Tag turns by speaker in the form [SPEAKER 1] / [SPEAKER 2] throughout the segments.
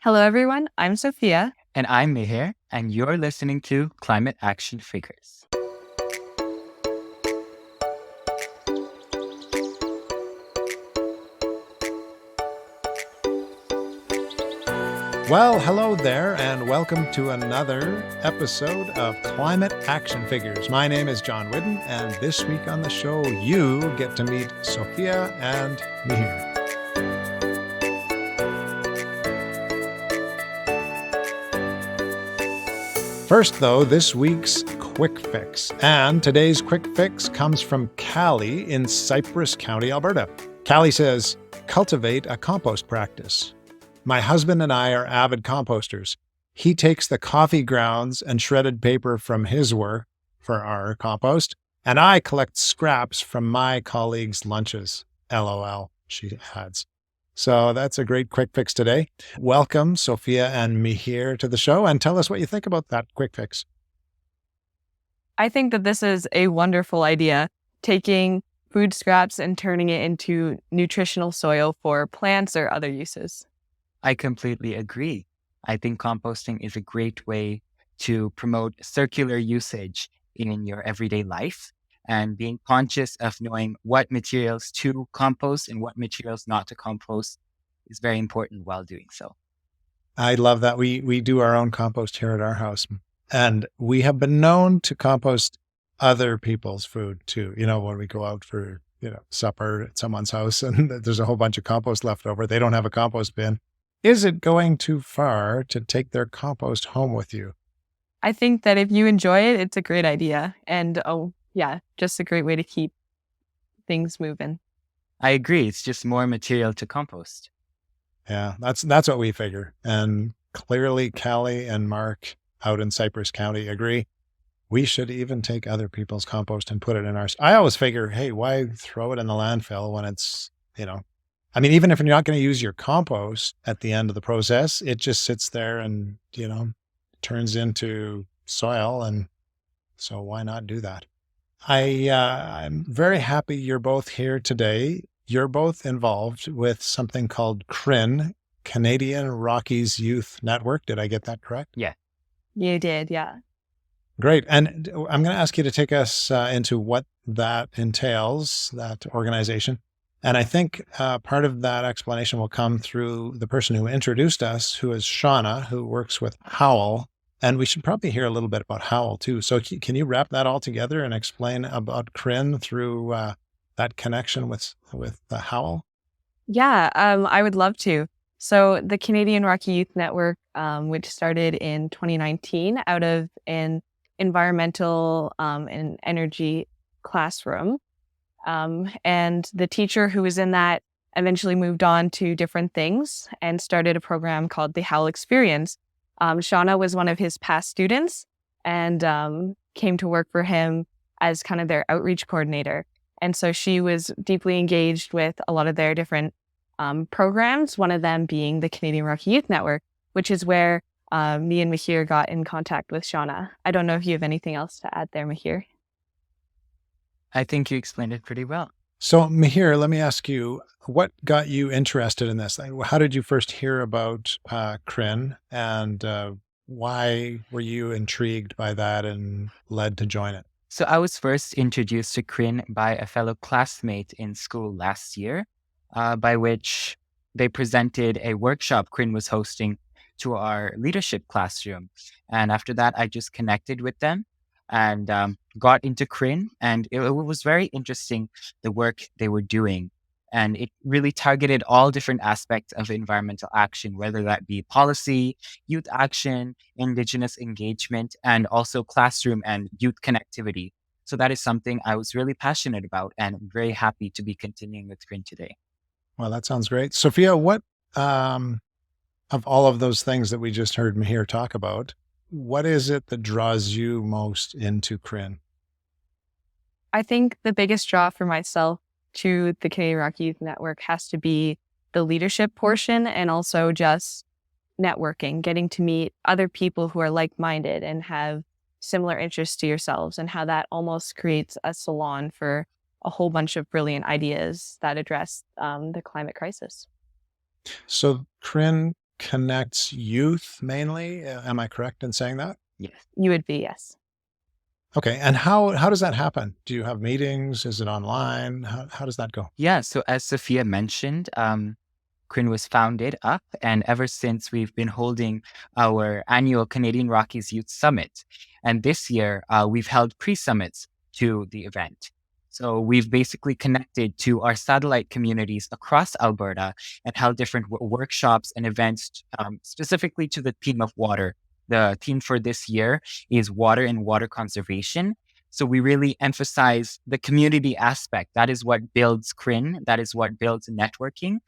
[SPEAKER 1] Hello, everyone. I'm Sophia.
[SPEAKER 2] And I'm Mihir, and you're listening to Climate Action Figures.
[SPEAKER 3] Well, hello there, and welcome to another episode of Climate Action Figures. My name is John Whidden, and this week on the show, you get to meet Sophia and Mihir. First, though, this week's Quick Fix. And today's Quick Fix comes from Callie in Cypress County, Alberta. Callie says, cultivate a compost practice. My husband and I are avid composters. He takes the coffee grounds and shredded paper from his work for our compost, and I collect scraps from my colleagues' lunches. LOL, she adds. So that's a great quick fix today. Welcome, Sophia and Mihir, to the show, and tell us what you think about that quick fix.
[SPEAKER 1] I think that this is a wonderful idea, taking food scraps and turning it into nutritional soil for plants or other uses.
[SPEAKER 2] I completely agree. I think composting is a great way to promote circular usage in your everyday life, and being conscious of knowing what materials to compost and what materials not to compost is very important while doing so.
[SPEAKER 3] I love that. We do our own compost here at our house, and we have been known to compost other people's food too. When we go out for, supper at someone's house and there's a whole bunch of compost left over, they don't have a compost bin. Is it going too far to take their compost home with you?
[SPEAKER 1] I think that if you enjoy it, it's a great idea. And just a great way to keep things moving.
[SPEAKER 2] I agree. It's just more material to compost.
[SPEAKER 3] Yeah, that's what we figure. And clearly Callie and Mark out in Cypress County agree. We should even take other people's compost and put it in ours. I always figure, hey, why throw it in the landfill when it's, even if you're not going to use your compost at the end of the process, it just sits there and, turns into soil. And so why not do that? I'm very happy you're both here today. You're both involved with something called CRIN, Canadian Rockies Youth Network. Did I get that correct?
[SPEAKER 2] Yeah.
[SPEAKER 1] You did, yeah.
[SPEAKER 3] Great. And I'm going to ask you to take us into what that entails, that organization. And I think part of that explanation will come through the person who introduced us, who is Shauna, who works with Howl. And we should probably hear a little bit about Howl too. So can you wrap that all together and explain about CRIN through that connection with the Howl?
[SPEAKER 1] Yeah, I would love to. So the Canadian Rockies Youth Network, which started in 2019 out of an environmental and energy classroom. And the teacher who was in that eventually moved on to different things and started a program called the Howl Experience. Shauna was one of his past students and came to work for him as kind of their outreach coordinator. And so she was deeply engaged with a lot of their different programs, one of them being the Canadian Rockies Youth Network, which is where me and Mihir got in contact with Shauna. I don't know if you have anything else to add there, Mihir.
[SPEAKER 2] I think you explained it pretty well.
[SPEAKER 3] So Mihir, let me ask you, what got you interested in this? How did you first hear about CRIN, and why were you intrigued by that and led to join it?
[SPEAKER 2] So I was first introduced to CRIN by a fellow classmate in school last year, by which they presented a workshop CRIN was hosting to our leadership classroom. And after that, I just connected with them and got into CRIN. And it was very interesting, the work they were doing. And it really targeted all different aspects of environmental action, whether that be policy, youth action, Indigenous engagement, and also classroom and youth connectivity. So that is something I was really passionate about, and I'm very happy to be continuing with CRIN today.
[SPEAKER 3] Well, that sounds great. Sophia, what of all of those things that we just heard Mihir talk about, what is it that draws you most into CRIN?
[SPEAKER 1] I think the biggest draw for myself to the Canadian Rockies Youth Network has to be the leadership portion, and also just networking, getting to meet other people who are like-minded and have similar interests to yourselves, and how that almost creates a salon for a whole bunch of brilliant ideas that address the climate crisis.
[SPEAKER 3] So CRIN connects youth mainly. Am I correct in saying that?
[SPEAKER 2] Yes.
[SPEAKER 1] You would be, yes.
[SPEAKER 3] Okay. And how does that happen? Do you have meetings? Is it online? How does that go?
[SPEAKER 2] Yeah. So as Sophia mentioned, CRIN was founded up, and ever since we've been holding our annual Canadian Rockies Youth Summit. And this year, we've held pre-summits to the event. So we've basically connected to our satellite communities across Alberta and held different workshops and events specifically to the theme of water. The theme for this year is water and water conservation. So we really emphasize the community aspect. That is what builds CRIN. That is what builds networking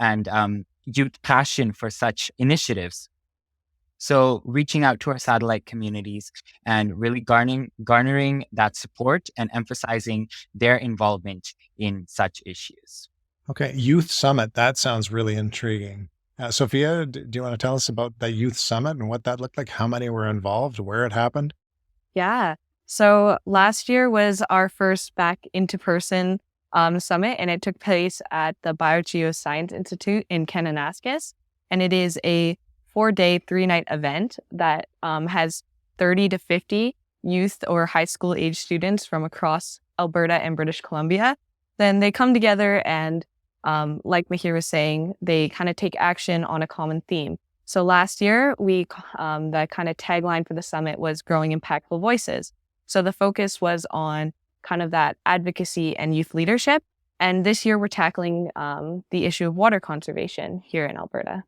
[SPEAKER 2] and youth passion for such initiatives. So reaching out to our satellite communities and really garnering that support and emphasizing their involvement in such issues.
[SPEAKER 3] Okay. Youth Summit. That sounds really intriguing. Sophia, do you want to tell us about the Youth Summit and what that looked like? How many were involved? Where it happened?
[SPEAKER 1] Yeah. So last year was our first back into person summit, and it took place at the Biogeoscience Institute in Kananaskis. And it is a 4-day, 3-night event that has 30 to 50 youth or high school age students from across Alberta and British Columbia. Then they come together and, like Mihir was saying, they kind of take action on a common theme. So last year, the kind of tagline for the summit was growing impactful voices. So the focus was on kind of that advocacy and youth leadership. And this year we're tackling the issue of water conservation here in Alberta.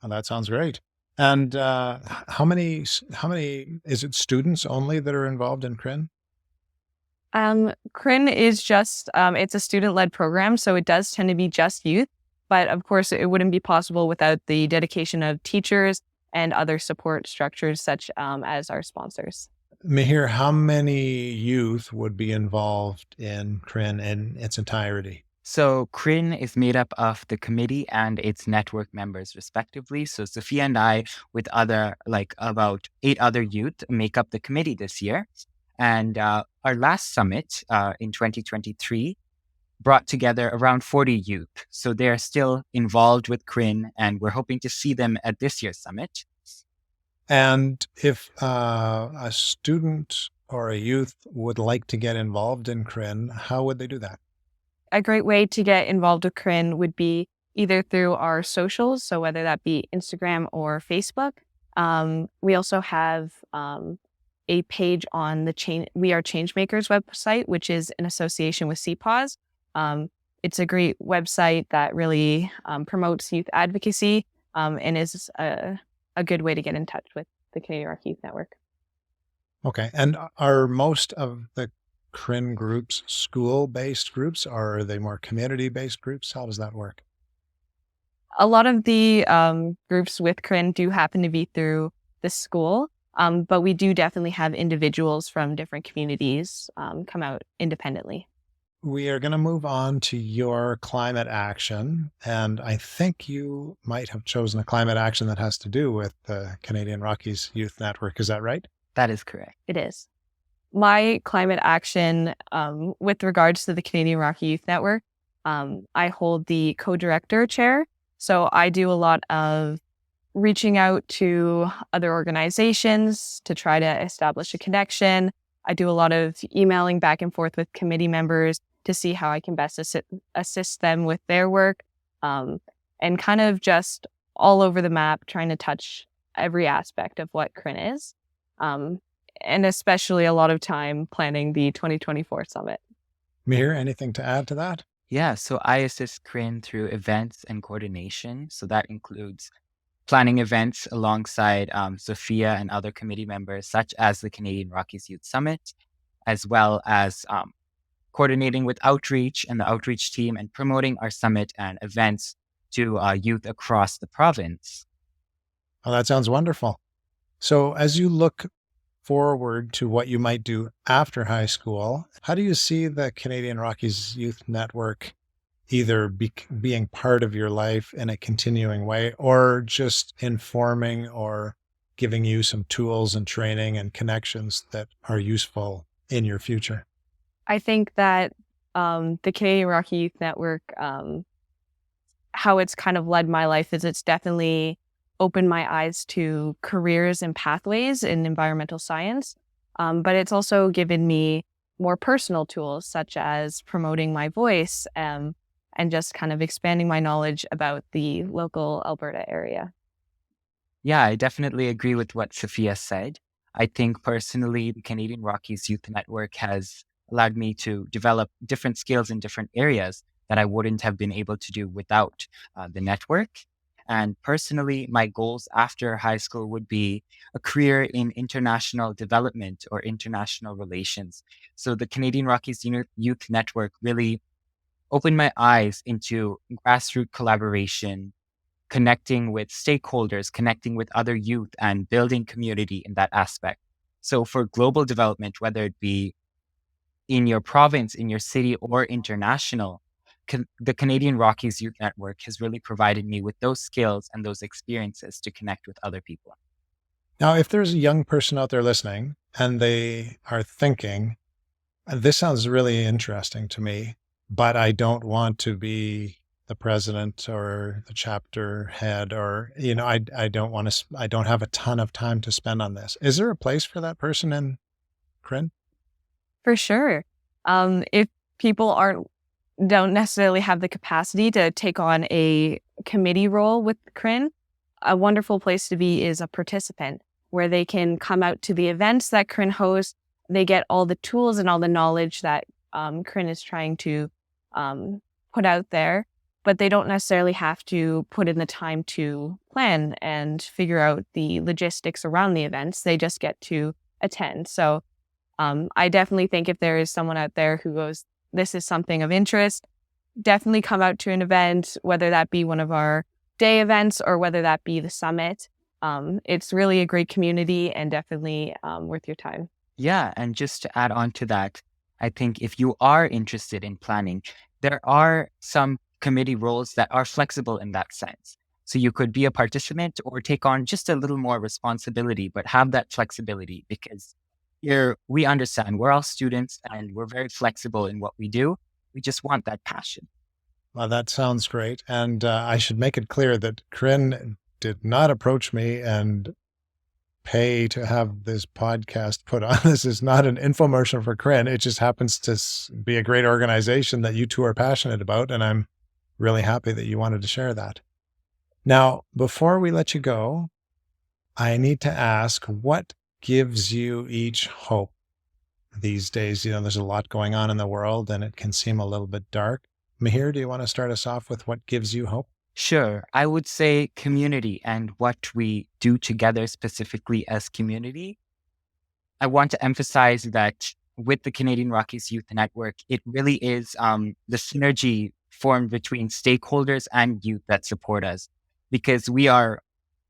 [SPEAKER 3] Oh, that sounds great. And how many is it students only that are involved in CRIN?
[SPEAKER 1] CRIN is just, it's a student-led program, so it does tend to be just youth. But of course, it wouldn't be possible without the dedication of teachers and other support structures such as our sponsors.
[SPEAKER 3] Mihir, how many youth would be involved in CRIN in its entirety?
[SPEAKER 2] So CRIN is made up of the committee and its network members respectively. So Sophia and I, with about 8 other youth, make up the committee this year. And our last summit in 2023 brought together around 40 youth. So they're still involved with CRIN, and we're hoping to see them at this year's summit.
[SPEAKER 3] And if a student or a youth would like to get involved in CRIN, how would they do that?
[SPEAKER 1] A great way to get involved with CRIN would be either through our socials, so whether that be Instagram or Facebook. We also have a page on the We Are Changemakers website, which is in association with CPAWS. It's a great website that really promotes youth advocacy and is a good way to get in touch with the Canadian Rockies Youth Network.
[SPEAKER 3] Okay. And are most of the CRIN groups school-based groups, or are they more community-based groups? How does that work?
[SPEAKER 1] A lot of the groups with CRIN do happen to be through the school, but we do definitely have individuals from different communities come out independently.
[SPEAKER 3] We are going to move on to your climate action. And I think you might have chosen a climate action that has to do with the Canadian Rockies Youth Network. Is that right?
[SPEAKER 2] That is correct.
[SPEAKER 1] It is. My climate action with regards to the Canadian Rocky Youth Network, I hold the co-director chair. So I do a lot of reaching out to other organizations to try to establish a connection. I do a lot of emailing back and forth with committee members to see how I can best assist them with their work, and kind of just all over the map, trying to touch every aspect of what CRIN is, and especially a lot of time planning the 2024 summit.
[SPEAKER 3] Mihir, anything to add to that?
[SPEAKER 2] Yeah, so I assist CRIN through events and coordination. So that includes planning events alongside Sophia and other committee members, such as the Canadian Rockies Youth Summit, as well as coordinating with outreach and the outreach team and promoting our summit and events to youth across the province.
[SPEAKER 3] Oh, that sounds wonderful. So as you look forward to what you might do after high school, how do you see the Canadian Rockies Youth Network either being part of your life in a continuing way, or just informing or giving you some tools and training and connections that are useful in your future?
[SPEAKER 1] I think that the Canadian Rocky Youth Network, how it's kind of led my life is it's definitely opened my eyes to careers and pathways in environmental science. But it's also given me more personal tools, such as promoting my voice and just kind of expanding my knowledge about the local Alberta area.
[SPEAKER 2] Yeah, I definitely agree with what Sophia said. I think personally, the Canadian Rockies Youth Network has allowed me to develop different skills in different areas that I wouldn't have been able to do without the network. And personally, my goals after high school would be a career in international development or international relations. So the Canadian Rockies Youth Network really opened my eyes into grassroots collaboration, connecting with stakeholders, connecting with other youth, and building community in that aspect. So for global development, whether it be in your province, in your city, or international, the Canadian Rockies Youth Network has really provided me with those skills and those experiences to connect with other people.
[SPEAKER 3] Now, if there's a young person out there listening and they are thinking, this sounds really interesting to me, but I don't want to be the president or the chapter head, or, I don't want to, I don't have a ton of time to spend on this. Is there a place for that person in CRIN?
[SPEAKER 1] For sure. If people don't necessarily have the capacity to take on a committee role with CRIN, a wonderful place to be is a participant, where they can come out to the events that CRIN hosts. They get all the tools and all the knowledge that CRIN is trying to put out there, but they don't necessarily have to put in the time to plan and figure out the logistics around the events. They just get to attend. So I definitely think if there is someone out there who goes, this is something of interest, definitely come out to an event, whether that be one of our day events or whether that be the summit. It's really a great community and definitely worth your time.
[SPEAKER 2] Yeah, and just to add on to that, I think if you are interested in planning, there are some committee roles that are flexible in that sense. So you could be a participant or take on just a little more responsibility, but have that flexibility, because here we understand we're all students and we're very flexible in what we do. We just want that passion.
[SPEAKER 3] Well, that sounds great. And I should make it clear that CRIN did not approach me and pay to have this podcast put on. This is not an infomercial for CRIN. It just happens to be a great organization that you two are passionate about. And I'm really happy that you wanted to share that. Now, before we let you go, I need to ask, what gives you each hope these days? There's a lot going on in the world and it can seem a little bit dark. Mihir, do you want to start us off with what gives you hope?
[SPEAKER 2] Sure. I would say community and what we do together specifically as community. I want to emphasize that with the Canadian Rockies Youth Network, it really is the synergy formed between stakeholders and youth that support us, because we are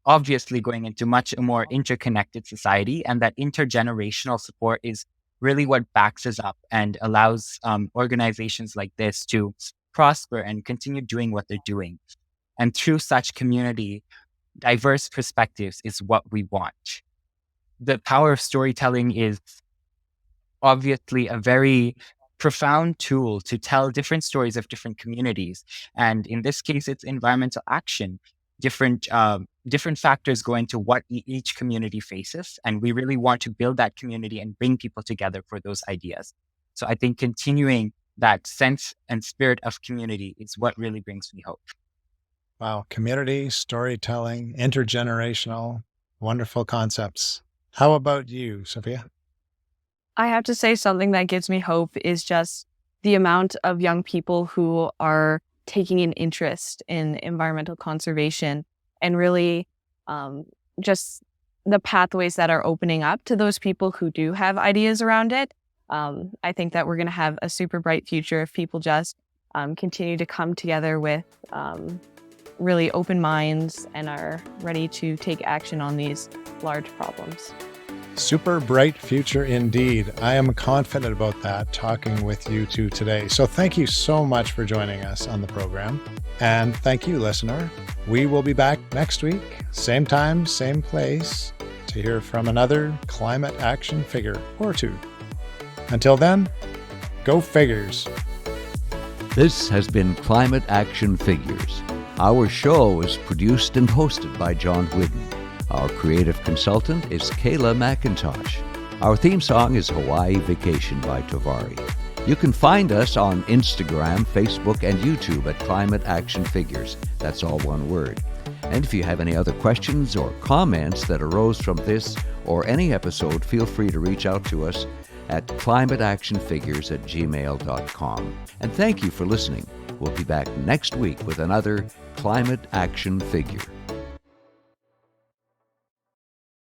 [SPEAKER 2] obviously going into much more interconnected society, and that intergenerational support is really what backs us up and allows organizations like this to prosper and continue doing what they're doing. And through such community, diverse perspectives is what we want. The power of storytelling is obviously a very profound tool to tell different stories of different communities. And in this case, it's environmental action. Different factors go into what each community faces. And we really want to build that community and bring people together for those ideas. So I think continuing that sense and spirit of community is what really brings me hope.
[SPEAKER 3] Wow. Community, storytelling, intergenerational, wonderful concepts. How about you, Sophia?
[SPEAKER 1] I have to say, something that gives me hope is just the amount of young people who are taking an interest in environmental conservation, and really just the pathways that are opening up to those people who do have ideas around it. I think that we're going to have a super bright future if people just continue to come together with really open minds and are ready to take action on these large problems.
[SPEAKER 3] Super bright future indeed. I am confident about that, talking with you two today. So thank you so much for joining us on the program. And thank you, listener. We will be back next week, same time, same place, to hear from another climate action figure or two. Until then, go figures.
[SPEAKER 4] This has been Climate Action Figures. Our show is produced and hosted by John Whidden. Our creative consultant is Kayla McIntosh. Our theme song is Hawaii Vacation by Tovari. You can find us on Instagram, Facebook, and YouTube at Climate Action Figures. That's all one word. And if you have any other questions or comments that arose from this or any episode, feel free to reach out to us at climateactionfigures@gmail.com. And thank you for listening. We'll be back next week with another Climate Action Figure.